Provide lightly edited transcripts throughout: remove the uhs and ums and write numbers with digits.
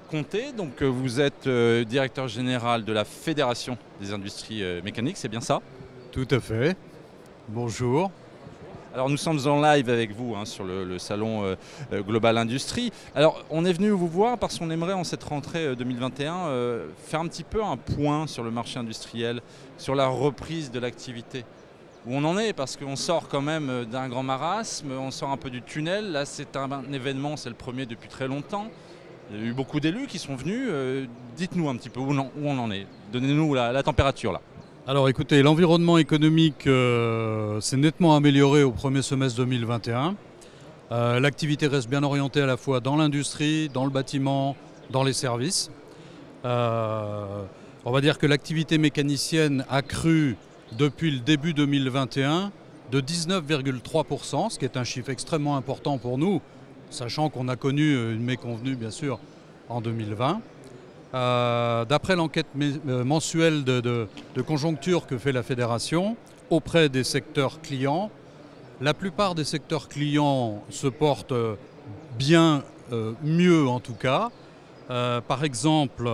Conté, donc vous êtes directeur général de la Fédération des industries mécaniques, c'est bien ça? Tout à fait. Bonjour. Alors nous sommes en live avec vous sur le salon Global Industrie. Alors on est venu vous voir parce qu'on aimerait en cette rentrée 2021 faire un petit peu un point sur le marché industriel, sur la reprise de l'activité. Où on en est, parce qu'on sort quand même d'un grand marasme, on sort un peu du tunnel. Là c'est un événement, c'est le premier depuis très longtemps. Il y a eu beaucoup d'élus qui sont venus. Dites-nous un petit peu où on en est. Donnez-nous la température là. Alors écoutez, l'environnement économique s'est nettement amélioré au premier semestre 2021. L'activité reste bien orientée à la fois dans l'industrie, dans le bâtiment, dans les services. On va dire que l'activité mécanicienne a cru depuis le début 2021 de 19,3%, ce qui est un chiffre extrêmement important pour nous, sachant qu'on a connu une méconvenue bien sûr en 2020. D'après l'enquête mensuelle de conjoncture que fait la Fédération auprès des secteurs clients, la plupart des secteurs clients se portent bien, mieux en tout cas. Par exemple,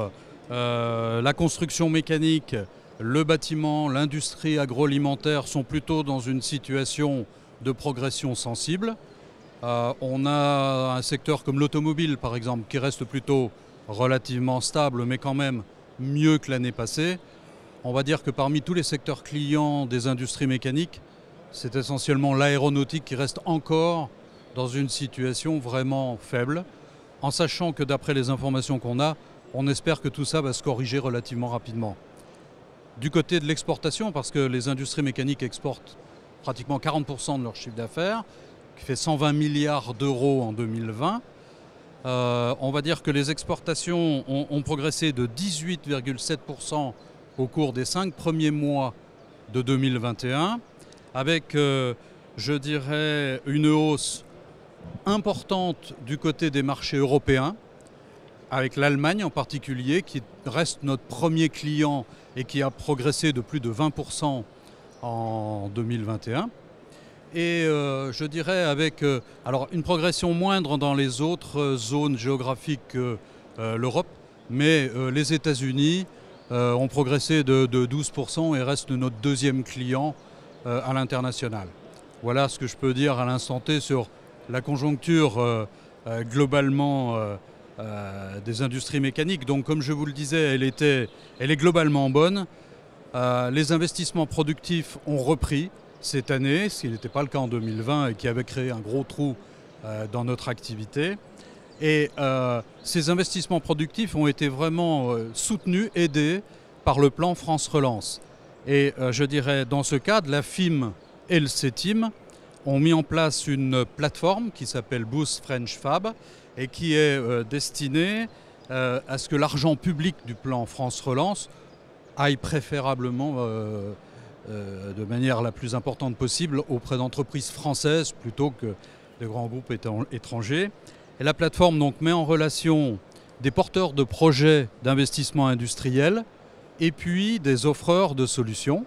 la construction mécanique, le bâtiment, l'industrie agroalimentaire sont plutôt dans une situation de progression sensible. On a un secteur comme l'automobile par exemple qui reste plutôt relativement stable mais quand même mieux que l'année passée. On va dire que parmi tous les secteurs clients des industries mécaniques, c'est essentiellement l'aéronautique qui reste encore dans une situation vraiment faible, en sachant que d'après les informations qu'on a, on espère que tout ça va se corriger relativement rapidement. Du côté de l'exportation, parce que les industries mécaniques exportent pratiquement 40% de leur chiffre d'affaires, qui fait 120 milliards d'euros en 2020. On va dire que les exportations ont progressé de 18,7% au cours des 5 premiers mois de 2021, avec, je dirais, une hausse importante du côté des marchés européens, avec l'Allemagne en particulier, qui reste notre premier client et qui a progressé de plus de 20% en 2021. Et je dirais avec alors une progression moindre dans les autres zones géographiques que l'Europe, mais les États-Unis ont progressé de 12% et restent notre deuxième client à l'international. Voilà ce que je peux dire à l'instant T sur la conjoncture globalement des industries mécaniques. Donc comme je vous le disais, elle est globalement bonne. Les investissements productifs ont repris cette année, ce qui n'était pas le cas en 2020 et qui avait créé un gros trou dans notre activité. Et ces investissements productifs ont été vraiment soutenus, aidés par le plan France Relance. Et je dirais dans ce cadre, la FIM et le CETIM ont mis en place une plateforme qui s'appelle Boost French Fab et qui est destinée à ce que l'argent public du plan France Relance aille préférablement de manière la plus importante possible auprès d'entreprises françaises plutôt que de grands groupes étrangers. Et la plateforme donc met en relation des porteurs de projets d'investissement industriel et puis des offreurs de solutions,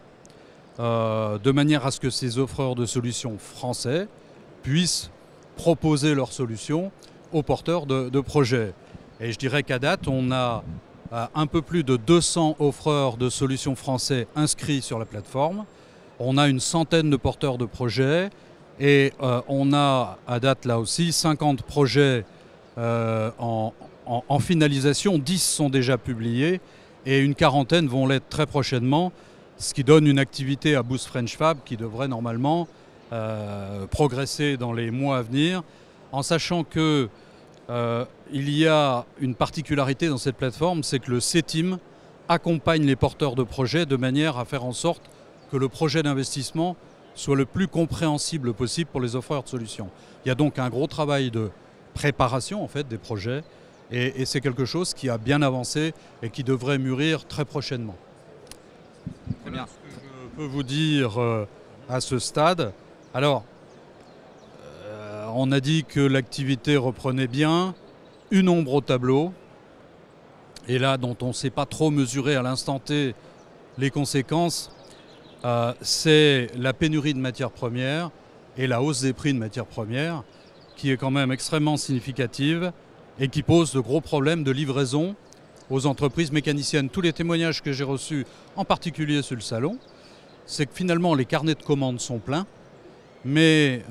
de manière à ce que ces offreurs de solutions français puissent proposer leurs solutions aux porteurs de projets. Et je dirais qu'à date, on a un peu plus de 200 offreurs de solutions français inscrits sur la plateforme. On a une centaine de porteurs de projets et on a à date là aussi 50 projets en finalisation. 10 sont déjà publiés et une quarantaine vont l'être très prochainement, ce qui donne une activité à Boost French Fab qui devrait normalement progresser dans les mois à venir, en sachant que il y a une particularité dans cette plateforme, c'est que le CETIM accompagne les porteurs de projets de manière à faire en sorte que le projet d'investissement soit le plus compréhensible possible pour les offreurs de solutions. Il y a donc un gros travail de préparation en fait, des projets et c'est quelque chose qui a bien avancé et qui devrait mûrir très prochainement. Très bien. Ce que je peux vous dire à ce stade. Alors, on a dit que l'activité reprenait bien, une ombre au tableau, et là dont on ne sait pas trop mesurer à l'instant T les conséquences, c'est la pénurie de matières premières et la hausse des prix de matières premières qui est quand même extrêmement significative et qui pose de gros problèmes de livraison aux entreprises mécaniciennes. Tous les témoignages que j'ai reçus, en particulier sur le salon, c'est que finalement les carnets de commandes sont pleins, mais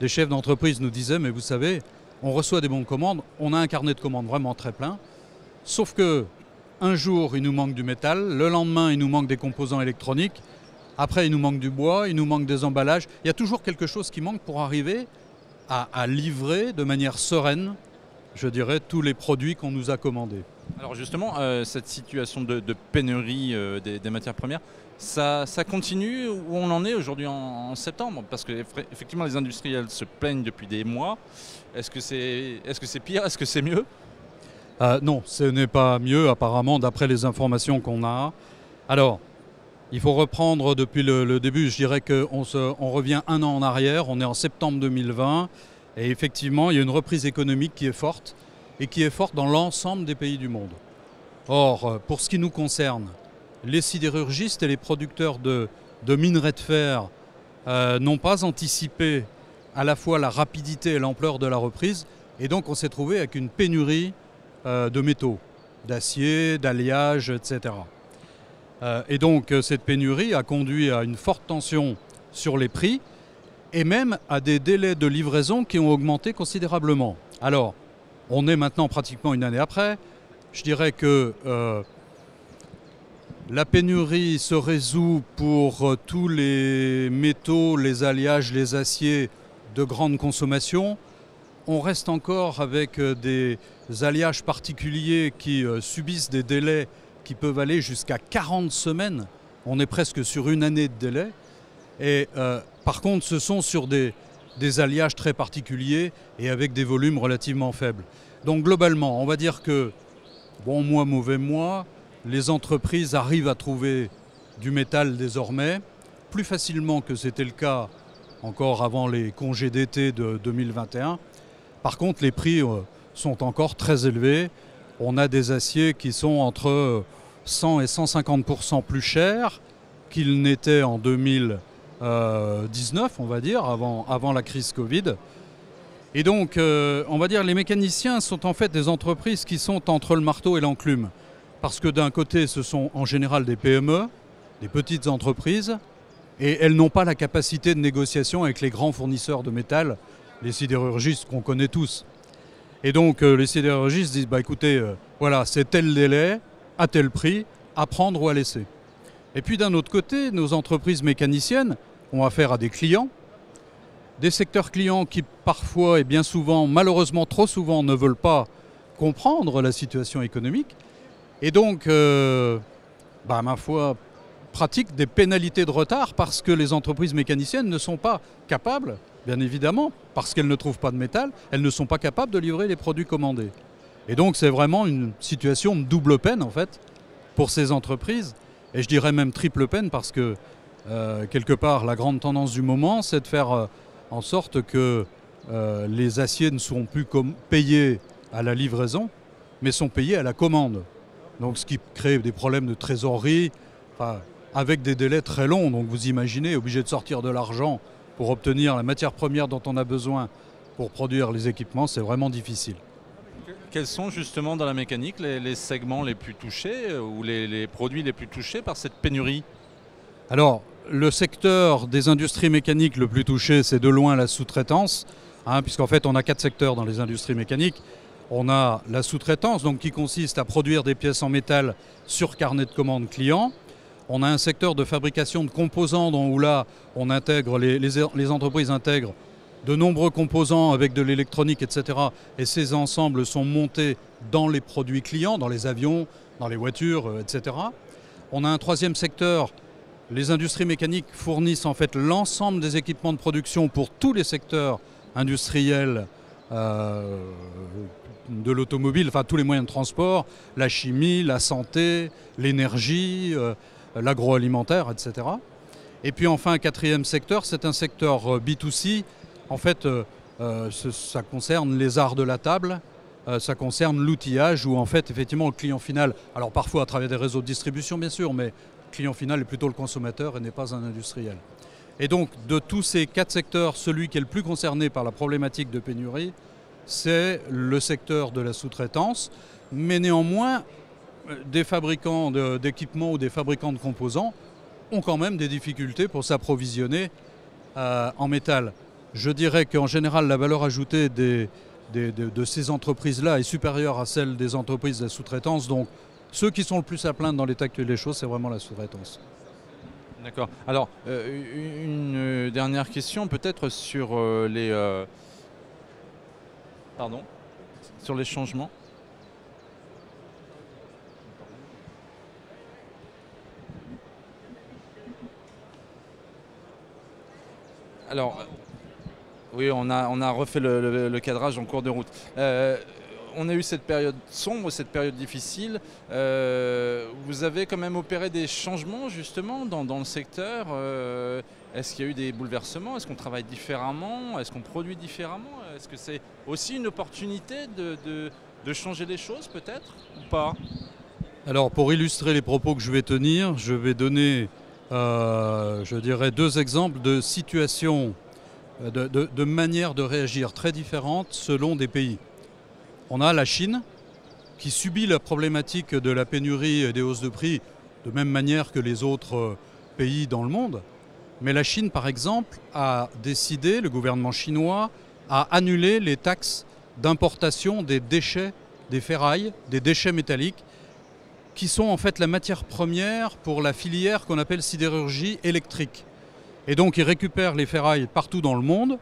des chefs d'entreprise nous disaient, mais vous savez, on reçoit des bons de commande, on a un carnet de commandes vraiment très plein, sauf que un jour il nous manque du métal, le lendemain il nous manque des composants électroniques, après il nous manque du bois, il nous manque des emballages, il y a toujours quelque chose qui manque pour arriver à livrer de manière sereine, je dirais, tous les produits qu'on nous a commandés. Alors justement, cette situation de pénurie des matières premières, ça continue où on en est aujourd'hui en septembre? Parce que effectivement les industriels se plaignent depuis des mois. Est-ce que c'est pire? Est-ce que c'est mieux? Non, ce n'est pas mieux apparemment d'après les informations qu'on a. Alors, il faut reprendre depuis le début. Je dirais qu'on revient un an en arrière. On est en septembre 2020 et effectivement il y a une reprise économique qui est forte et qui est forte dans l'ensemble des pays du monde. Or, pour ce qui nous concerne, les sidérurgistes et les producteurs de minerais de fer n'ont pas anticipé à la fois la rapidité et l'ampleur de la reprise, et donc on s'est trouvé avec une pénurie de métaux, d'acier, d'alliage, etc. Et donc cette pénurie a conduit à une forte tension sur les prix et même à des délais de livraison qui ont augmenté considérablement. Alors, on est maintenant pratiquement une année après. Je dirais que la pénurie se résout pour tous les métaux, les alliages, les aciers de grande consommation. On reste encore avec des alliages particuliers qui subissent des délais qui peuvent aller jusqu'à 40 semaines. On est presque sur une année de délai. Et par contre, ce sont sur des alliages très particuliers et avec des volumes relativement faibles. Donc globalement, on va dire que, bon mois, mauvais mois, les entreprises arrivent à trouver du métal désormais, plus facilement que c'était le cas encore avant les congés d'été de 2021. Par contre, les prix sont encore très élevés. On a des aciers qui sont entre 100 et 150% plus chers qu'ils n'étaient en 2019, on va dire, avant la crise Covid. Et donc, on va dire, les mécaniciens sont en fait des entreprises qui sont entre le marteau et l'enclume. Parce que d'un côté, ce sont en général des PME, des petites entreprises, et elles n'ont pas la capacité de négociation avec les grands fournisseurs de métal, les sidérurgistes qu'on connaît tous. Et donc, les sidérurgistes disent, bah, écoutez, voilà, c'est tel délai, à tel prix, à prendre ou à laisser. Et puis d'un autre côté, nos entreprises mécaniciennes ont affaire à des clients, des secteurs clients qui parfois et bien souvent, malheureusement trop souvent, ne veulent pas comprendre la situation économique et donc, ma foi, pratiquent des pénalités de retard parce que les entreprises mécaniciennes ne sont pas capables, bien évidemment, parce qu'elles ne trouvent pas de métal, elles ne sont pas capables de livrer les produits commandés. Et donc c'est vraiment une situation de double peine en fait pour ces entreprises, et je dirais même triple peine parce que quelque part la grande tendance du moment c'est de faire en sorte que les aciers ne sont plus payés à la livraison, mais sont payés à la commande. Donc ce qui crée des problèmes de trésorerie, avec des délais très longs. Donc vous imaginez, obligé de sortir de l'argent pour obtenir la matière première dont on a besoin pour produire les équipements, c'est vraiment difficile. Quels sont justement dans la mécanique les segments les plus touchés ou les produits les plus touchés par cette pénurie? Alors, le secteur des industries mécaniques le plus touché, c'est de loin la sous-traitance, puisqu'en fait on a 4 secteurs dans les industries mécaniques. On a la sous-traitance, donc qui consiste à produire des pièces en métal sur carnet de commande client. On a un secteur de fabrication de composants où là, on intègre, les entreprises intègrent de nombreux composants avec de l'électronique, etc. Et ces ensembles sont montés dans les produits clients, dans les avions, dans les voitures, etc. On a un troisième secteur. Les industries mécaniques fournissent en fait l'ensemble des équipements de production pour tous les secteurs industriels de l'automobile, enfin tous les moyens de transport, la chimie, la santé, l'énergie, l'agroalimentaire, etc. Et puis enfin, un quatrième secteur, c'est un secteur B2C. En fait, ça concerne les arts de la table, ça concerne l'outillage où en fait, effectivement, le client final, alors parfois à travers des réseaux de distribution bien sûr, mais le client final est plutôt le consommateur et n'est pas un industriel. Et donc, de tous ces 4 secteurs, celui qui est le plus concerné par la problématique de pénurie, c'est le secteur de la sous-traitance, mais néanmoins, des fabricants d'équipements ou des fabricants de composants ont quand même des difficultés pour s'approvisionner en métal. Je dirais qu'en général, la valeur ajoutée de ces entreprises-là est supérieure à celle des entreprises de la sous-traitance. Donc, ceux qui sont le plus à plaindre dans l'état actuel des choses, c'est vraiment la sous-traitance. D'accord. Alors, une dernière question peut-être sur sur les changements. Alors, oui, on a refait le cadrage en cours de route. On a eu cette période sombre, cette période difficile. Vous avez quand même opéré des changements justement dans le secteur. Est-ce qu'il y a eu des bouleversements? Est-ce qu'on travaille différemment? Est-ce qu'on produit différemment? Est-ce que c'est aussi une opportunité de changer les choses peut-être ou pas? Alors, pour illustrer les propos que je vais tenir, je vais donner, je dirais, deux exemples de situations, de manières de réagir très différentes selon des pays. On a la Chine qui subit la problématique de la pénurie et des hausses de prix de même manière que les autres pays dans le monde. Mais la Chine, par exemple, a décidé, le gouvernement chinois, a annulé les taxes d'importation des déchets, des ferrailles, des déchets métalliques, qui sont en fait la matière première pour la filière qu'on appelle sidérurgie électrique. Et donc ils récupèrent les ferrailles partout dans le monde,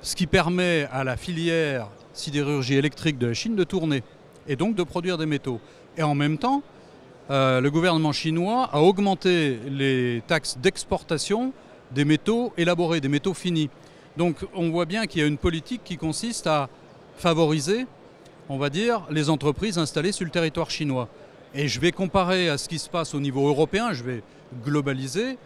ce qui permet à la filière sidérurgie électrique de la Chine de tourner et donc de produire des métaux. Et en même temps, le gouvernement chinois a augmenté les taxes d'exportation des métaux élaborés, des métaux finis. Donc on voit bien qu'il y a une politique qui consiste à favoriser, on va dire, les entreprises installées sur le territoire chinois. Et je vais comparer à ce qui se passe au niveau européen, je vais globaliser.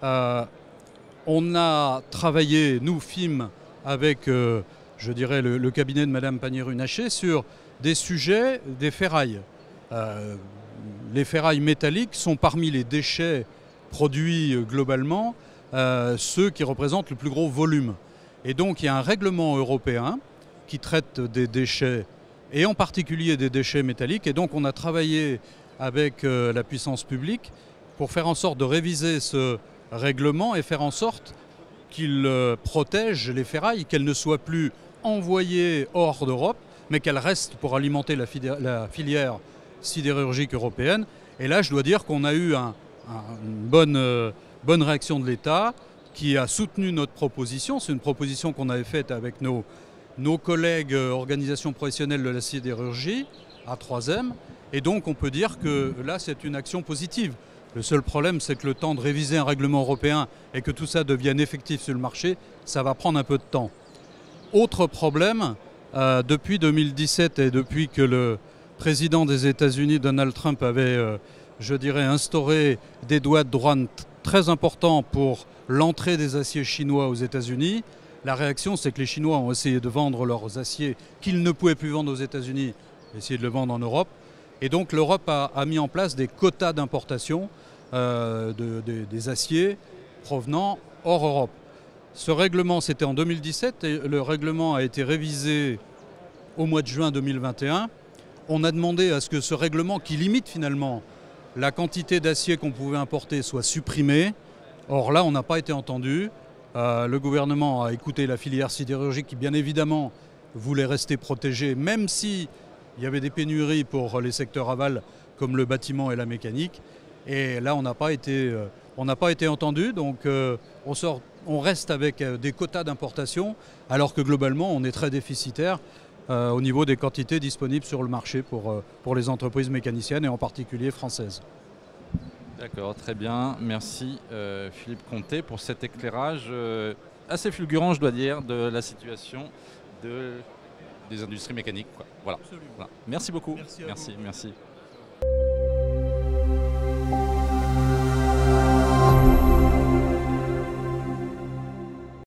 On a travaillé, nous, FIM, avec, je dirais, le cabinet de Madame Pannier-Runacher sur des sujets des ferrailles. Les ferrailles métalliques sont parmi les déchets produits globalement ceux qui représentent le plus gros volume. Et donc il y a un règlement européen qui traite des déchets et en particulier des déchets métalliques. Et donc on a travaillé avec la puissance publique pour faire en sorte de réviser ce règlement et faire en sorte qu'il protège les ferrailles, qu'elles ne soient plus envoyées hors d'Europe, mais qu'elles restent pour alimenter la filière sidérurgique européenne. Et là, je dois dire qu'on a eu une bonne réaction de l'État qui a soutenu notre proposition. C'est une proposition qu'on avait faite avec nos collègues organisations professionnelles de la sidérurgie, A3M. Et donc, on peut dire que là, c'est une action positive. Le seul problème, c'est que le temps de réviser un règlement européen et que tout ça devienne effectif sur le marché, ça va prendre un peu de temps. Autre problème, depuis 2017 et depuis que le président des États-Unis, Donald Trump, avait, je dirais, instauré des droits de douane très importants pour l'entrée des aciers chinois aux États-Unis, la réaction, c'est que les Chinois ont essayé de vendre leurs aciers qu'ils ne pouvaient plus vendre aux États-Unis, essayer de le vendre en Europe. Et donc l'Europe a mis en place des quotas d'importation des aciers provenant hors Europe. Ce règlement, c'était en 2017 et le règlement a été révisé au mois de juin 2021. On a demandé à ce que ce règlement, qui limite finalement la quantité d'acier qu'on pouvait importer, soit supprimé. Or là, on n'a pas été entendu. Le gouvernement a écouté la filière sidérurgique qui, bien évidemment, voulait rester protégée, même si il y avait des pénuries pour les secteurs aval comme le bâtiment et la mécanique. Et là, on n'a pas été entendu. Donc, on reste avec des quotas d'importation, alors que globalement, on est très déficitaire au niveau des quantités disponibles sur le marché pour les entreprises mécaniciennes et en particulier françaises. D'accord, très bien. Merci Philippe Conté pour cet éclairage assez fulgurant, je dois dire, de la situation des industries mécaniques, quoi. Voilà. Voilà. Merci beaucoup. Merci.